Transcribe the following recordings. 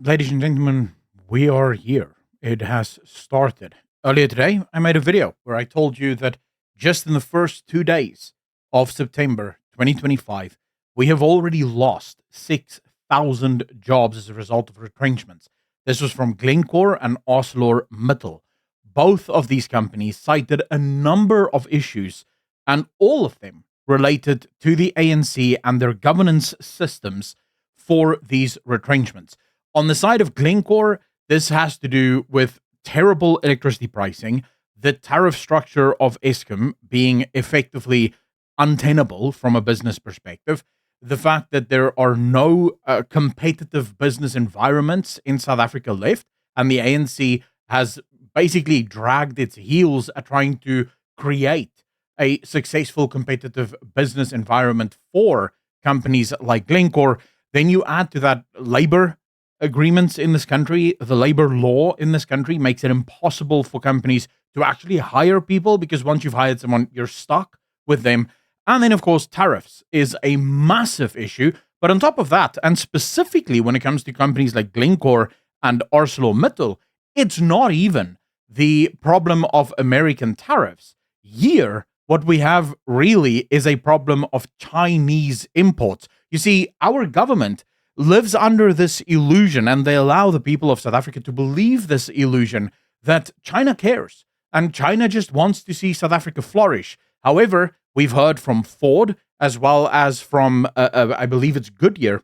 Ladies and gentlemen, we are here. It has started. Earlier today, I made a video where I told you that just in the first 2 days of September 2025, we have already lost 6,000 jobs as a result of retrenchments. This was from Glencore and ArcelorMittal. Both of these companies cited a number of issues, and all of them related to the ANC and their governance systems for these retrenchments. On the side of Glencore, this has to do with terrible electricity pricing, the tariff structure of Eskom being effectively untenable from a business perspective, the fact that there are no competitive business environments in South Africa left, and the ANC has basically dragged its heels at trying to create a successful competitive business environment for companies like Glencore. Then you add to that labor agreements in this country, the labor law in this country makes it impossible for companies to actually hire people because once you've hired someone, you're stuck with them. And then, of course, tariffs is a massive issue. But on top of that, and specifically when it comes to companies like Glencore and ArcelorMittal, it's not even the problem of American tariffs. Here, what we have really is a problem of Chinese imports. You see, our government lives under this illusion, and they allow the people of South Africa to believe this illusion that China cares and China just wants to see South Africa flourish. However, we've heard from Ford as well as from, I believe it's Goodyear.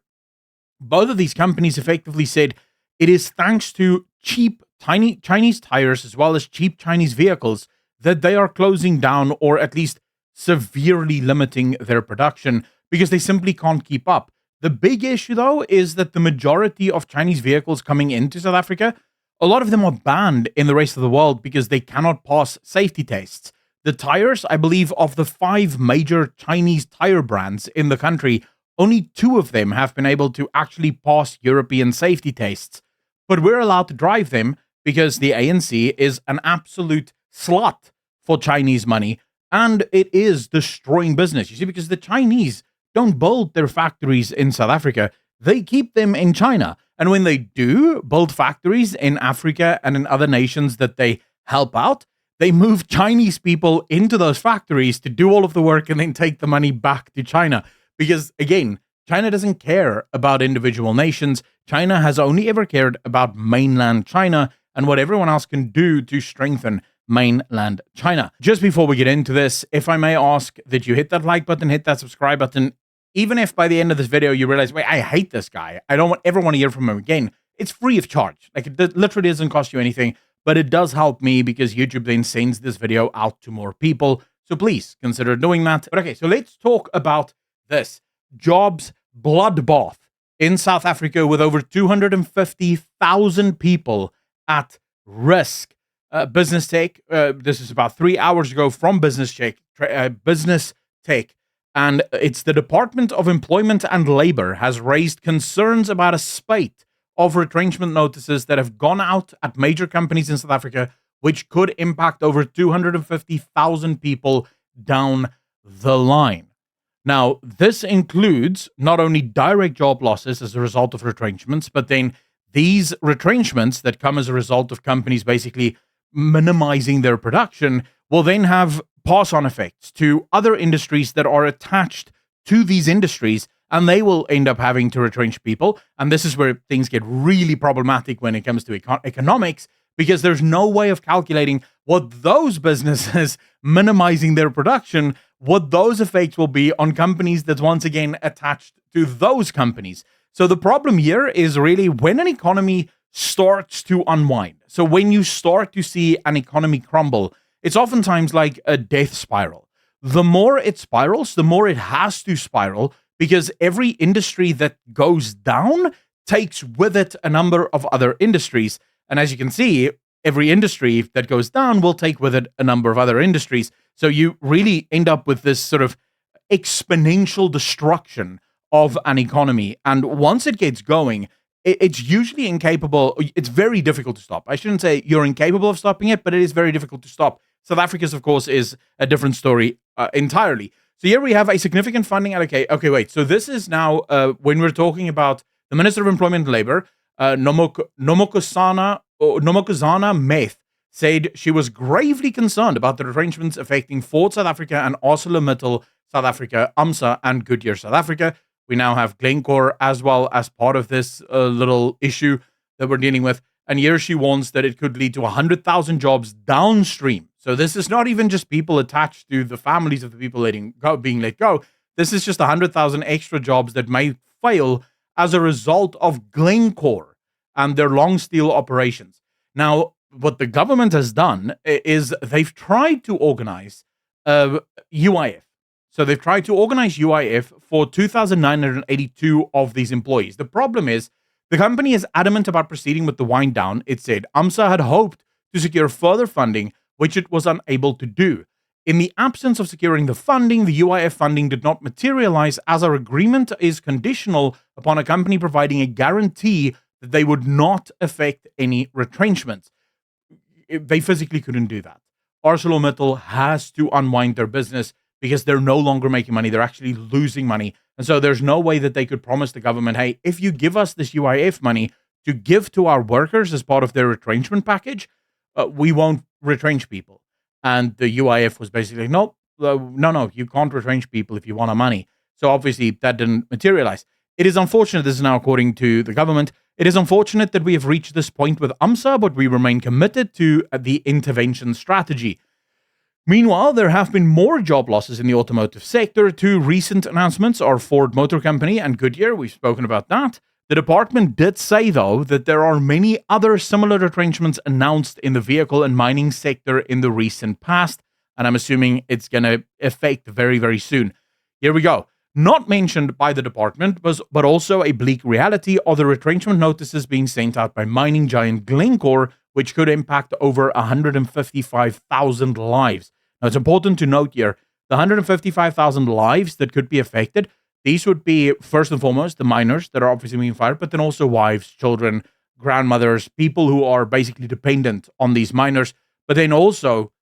Both of these companies effectively said it is thanks to cheap, tiny Chinese tires as well as cheap Chinese vehicles that they are closing down or at least severely limiting their production because they simply can't keep up. The big issue, though, is that the majority of Chinese vehicles coming into South Africa, a lot of them are banned in the rest of the world because they cannot pass safety tests. The tires, I believe, of the 5 major Chinese tire brands in the country, only 2 of them have been able to actually pass European safety tests. But we're allowed to drive them because the ANC is an absolute slut for Chinese money, and it is destroying business. You see, because the Chinese don't build their factories in South Africa, they keep them in China. And when they do build factories in Africa and in other nations that they help out, they move Chinese people into those factories to do all of the work and then take the money back to China. Because again, China doesn't care about individual nations. China has only ever cared about mainland China and what everyone else can do to strengthen mainland China. Just before we get into this, if I may ask that you hit that like button, hit that subscribe button. Even if by the end of this video you realize, wait, I hate this guy, I don't ever want to hear from him again, it's free of charge. Like, it literally doesn't cost you anything, but it does help me because YouTube then sends this video out to more people. So please consider doing that. But okay, so let's talk about this. Jobs bloodbath in South Africa with over 250,000 people at risk. Business Tech, this is about 3 hours ago from Business Tech, and it's the Department of Employment and Labor has raised concerns about a spate of retrenchment notices that have gone out at major companies in South Africa, which could impact over 250,000 people down the line. Now, this includes not only direct job losses as a result of retrenchments, but then these retrenchments that come as a result of companies basically minimizing their production will then have pass-on effects to other industries that are attached to these industries, and they will end up having to retrench people. And this is where things get really problematic when it comes to economics, because there's no way of calculating what those businesses minimizing their production, what those effects will be on companies that's once again attached to those companies. So the problem here is really when an economy starts to unwind. So when you start to see an economy crumble, it's oftentimes like a death spiral. The more it spirals, the more it has to spiral, because every industry that goes down takes with it a number of other industries. And as you can see, every industry that goes down will take with it a number of other industries. So you really end up with this sort of exponential destruction of an economy. And once it gets going, it's usually incapable. It's very difficult to stop. I shouldn't say you're incapable of stopping it, but it is very difficult to stop. South Africa's, of course, is a different story entirely. So here we have a significant funding allocate. Okay, wait. So this is now when we're talking about the Minister of Employment and Labor. Nomokazana Meth, said she was gravely concerned about the retrenchments affecting Ford South Africa and ArcelorMittal South Africa, AMSA, and Goodyear South Africa. We now have Glencore as well as part of this little issue that we're dealing with. And here she warns that it could lead to 100,000 jobs downstream. So this is not even just people attached to the families of the people being let go. This is just 100,000 extra jobs that may fail as a result of Glencore and their long steel operations. Now, what the government has done is they've tried to organize UIF. So they've tried to organize UIF for 2,982 of these employees. The problem is the company is adamant about proceeding with the wind down. It said AMSA had hoped to secure further funding, which it was unable to do. In the absence of securing the funding, the UIF funding did not materialize, as our agreement is conditional upon a company providing a guarantee that they would not affect any retrenchments. They physically couldn't do that. ArcelorMittal has to unwind their business because they're no longer making money. They're actually losing money. And so there's no way that they could promise the government, hey, if you give us this UIF money to give to our workers as part of their retrenchment package, we won't retrench people. And the UIF was basically, no, you can't retrench people if you want our money. So obviously that didn't materialize. It is unfortunate, this is now according to the government, it is unfortunate that we have reached this point with AMSA, but we remain committed to the intervention strategy. Meanwhile, there have been more job losses in the automotive sector. Two recent announcements are Ford Motor Company and Goodyear. We've spoken about that. The department did say, though, that there are many other similar retrenchments announced in the vehicle and mining sector in the recent past, and I'm assuming it's going to affect very, very soon. Here we go. Not mentioned by the department, but also a bleak reality are the retrenchment notices being sent out by mining giant Glencore, which could impact over 155,000 lives. Now, it's important to note here, the 155,000 lives that could be affected, these would be, first and foremost, the miners that are obviously being fired, but then also wives, children, grandmothers, people who are basically dependent on these miners, but then also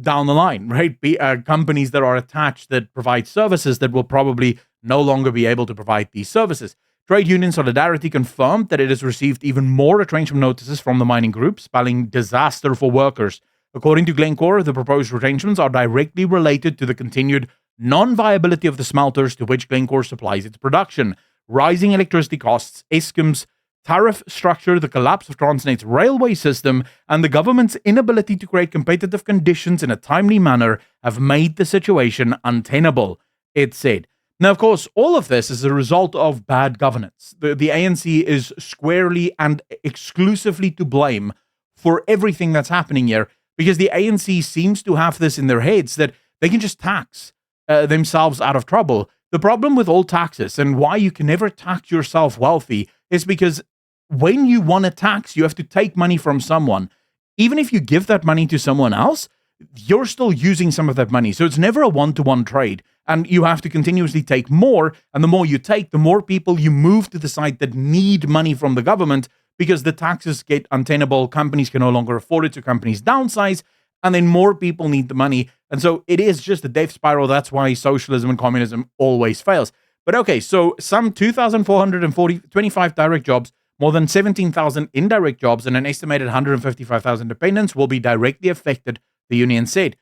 down the line, right? Companies that are attached that provide services that will probably no longer be able to provide these services. Trade Union Solidarity confirmed that it has received even more retrenchment notices from the mining group, spelling disaster for workers. According to Glencore, the proposed retrenchments are directly related to the continued non-viability of the smelters to which Glencore supplies its production, rising electricity costs, Eskom's tariff structure, the collapse of Transnet's railway system, and the government's inability to create competitive conditions in a timely manner have made the situation untenable, it said. Now, of course, all of this is a result of bad governance. The ANC is squarely and exclusively to blame for everything that's happening here, because the ANC seems to have this in their heads that they can just tax themselves out of trouble. The problem with all taxes and why you can never tax yourself wealthy is because when you want to tax, you have to take money from someone. Even if you give that money to someone else, you're still using some of that money. So it's never a one-to-one trade. And you have to continuously take more. And the more you take, the more people you move to the side that need money from the government, because the taxes get untenable. Companies can no longer afford it, so companies downsize, and then more people need the money. And so it is just a death spiral. That's why socialism and communism always fails. But okay, so some 2,425 direct jobs, more than 17,000 indirect jobs, and an estimated 155,000 dependents will be directly affected, the union said.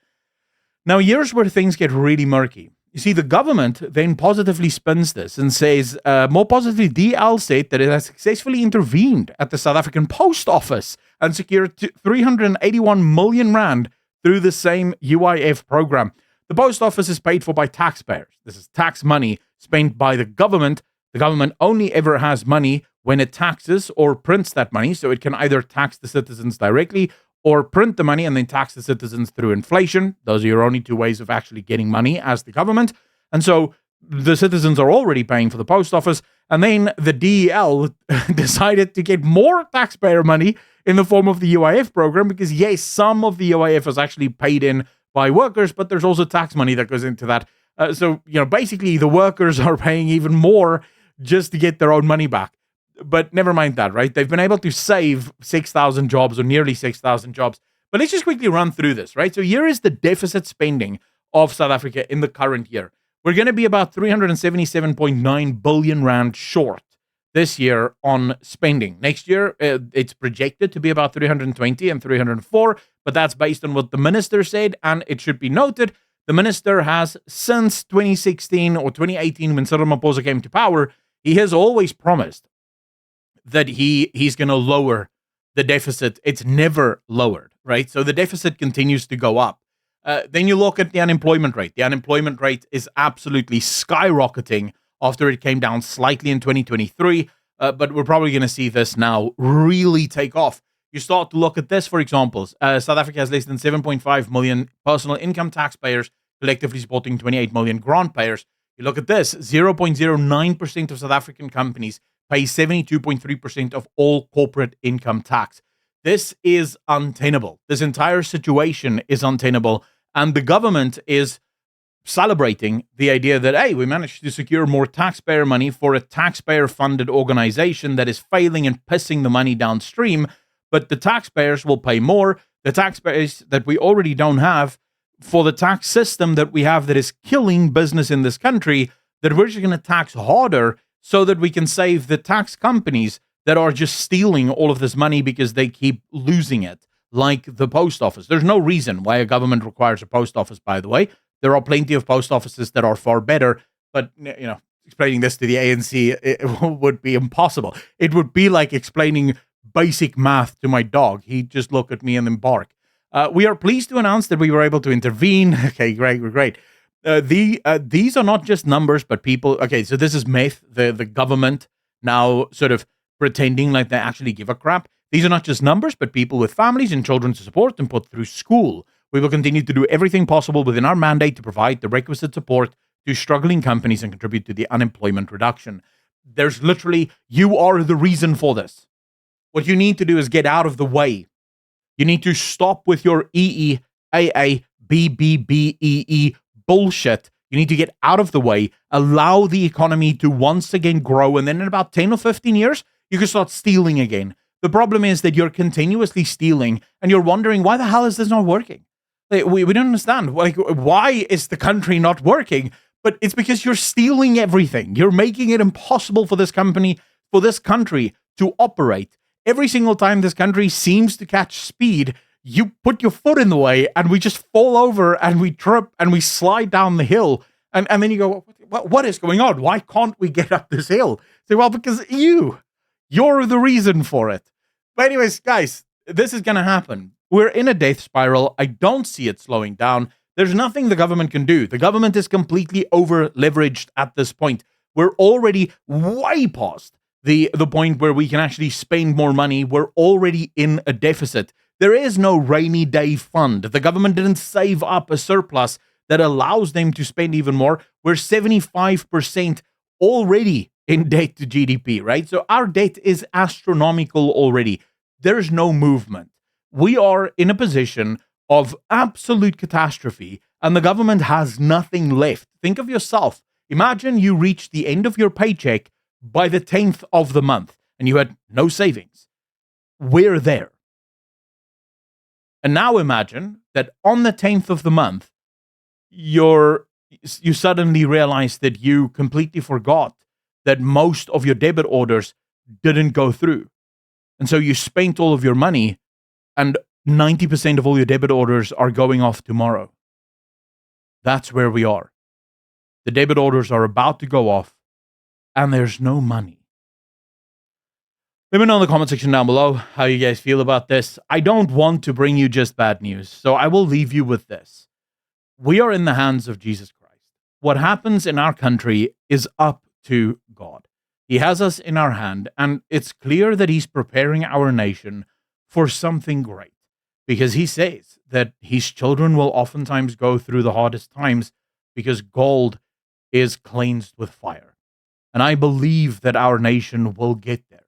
Now, here's where things get really murky. You see, the government then positively spins this and says, more positively, DL said that it has successfully intervened at the South African Post Office and secured 381 million rand through the same UIF program. The Post Office is paid for by taxpayers. This is tax money spent by the government. The government only ever has money when it taxes or prints that money, so it can either tax the citizens directly or print the money and then tax the citizens through inflation. Those are your only two ways of actually getting money as the government. And so the citizens are already paying for the post office. And then the DEL decided to get more taxpayer money in the form of the UIF program, because yes, some of the UIF is actually paid in by workers, but there's also tax money that goes into that. So, basically the workers are paying even more just to get their own money back. But never mind that, right? They've been able to save 6,000 jobs or nearly 6,000 jobs. But let's just quickly run through this, right? So here is the deficit spending of South Africa in the current year. We're going to be about 377.9 billion rand short this year on spending. Next year, it's projected to be about 320 and 304, but that's based on what the minister said. And it should be noted, the minister has, since 2016 or 2018, when Cyril Ramaphosa came to power, he has always promised that he's going to lower the deficit. It's never lowered, right? So the deficit continues to go up. Then you look at the unemployment rate. The unemployment rate is absolutely skyrocketing after it came down slightly in 2023. But we're probably going to see this now really take off. You start to look at this, for example. South Africa has less than 7.5 million personal income taxpayers, collectively supporting 28 million grant payers. You look at this, 0.09% of South African companies pay 72.3% of all corporate income tax. This is untenable. This entire situation is untenable. And the government is celebrating the idea that, hey, we managed to secure more taxpayer money for a taxpayer-funded organization that is failing and pissing the money downstream, but the taxpayers will pay more, the taxpayers that we already don't have, for the tax system that we have that is killing business in this country, that we're just going to tax harder so that we can save the tax companies that are just stealing all of this money because they keep losing it, like the post office. There's no reason why a government requires a post office, by the way. There are plenty of post offices that are far better, but, you know, explaining this to the ANC it would be impossible. It would be like explaining basic math to my dog. He'd just look at me and then bark. We are pleased to announce that we were able to intervene. Okay, great, we're great. These are not just numbers, but people. Okay, so this is myth. The government now sort of pretending like they actually give a crap. These are not just numbers, but people with families and children to support and put through school. We will continue to do everything possible within our mandate to provide the requisite support to struggling companies and contribute to the unemployment reduction. There's literally, you are the reason for this. What you need to do is get out of the way. You need to stop with your EEAA, BBBEE bullshit. You need to get out of the way, allow the economy to once again grow, and then in about 10 or 15 years, you can start stealing again. The problem is that you're continuously stealing, and you're wondering, why the hell is this not working? Like, we don't understand. Like, why is the country not working? But it's because you're stealing everything. You're making it impossible for this country to operate. Every single time this country seems to catch speed, you put your foot in the way and we just fall over and we trip and we slide down the hill. And then you go, what is going on? Why can't we get up this hill? Say, well, because you're the reason for it. But anyways, guys, this is going to happen. We're in a death spiral. I don't see it slowing down. There's nothing the government can do. The government is completely over-leveraged at this point. We're already way past the point where we can actually spend more money. We're already in a deficit. There is no rainy day fund. The government didn't save up a surplus that allows them to spend even more. We're 75% already in debt to GDP, right? So our debt is astronomical already. There's no movement. We are in a position of absolute catastrophe, and the government has nothing left. Think of yourself. Imagine you reach the end of your paycheck by the 10th of the month, and you had no savings. We're there. And now imagine that on the 10th of the month, you suddenly realize that you completely forgot that most of your debit orders didn't go through. And so you spent all of your money, and 90% of all your debit orders are going off tomorrow. That's where we are. The debit orders are about to go off, and there's no money. Let me know in the comment section down below how you guys feel about this. I don't want to bring you just bad news, so I will leave you with this. We are in the hands of Jesus Christ. What happens in our country is up to God. He has us in our hand, and it's clear that he's preparing our nation for something great, because he says that his children will oftentimes go through the hardest times because gold is cleansed with fire. And I believe that our nation will get there.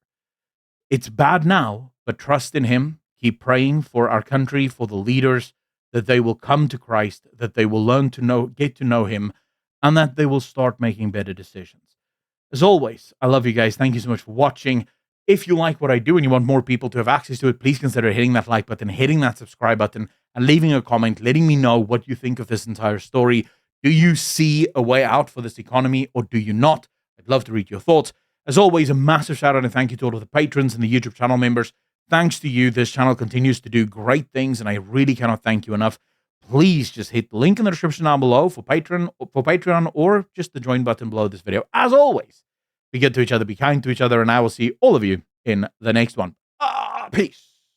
It's bad now, but trust in him. Keep praying for our country, for the leaders, that they will come to Christ, that they will learn to get to know him, and that they will start making better decisions. As always, I love you guys. Thank you so much for watching. If you like what I do and you want more people to have access to it, please consider hitting that like button, hitting that subscribe button, and leaving a comment, letting me know what you think of this entire story. Do you see a way out for this economy, or do you not? I'd love to read your thoughts. As always, a massive shout out and thank you to all of the patrons and the YouTube channel members. Thanks to you, this channel continues to do great things, and I really cannot thank you enough. Please just hit the link in the description down below for Patreon, or just the join button below this video. As always, be good to each other, be kind to each other, and I will see all of you in the next one. Peace.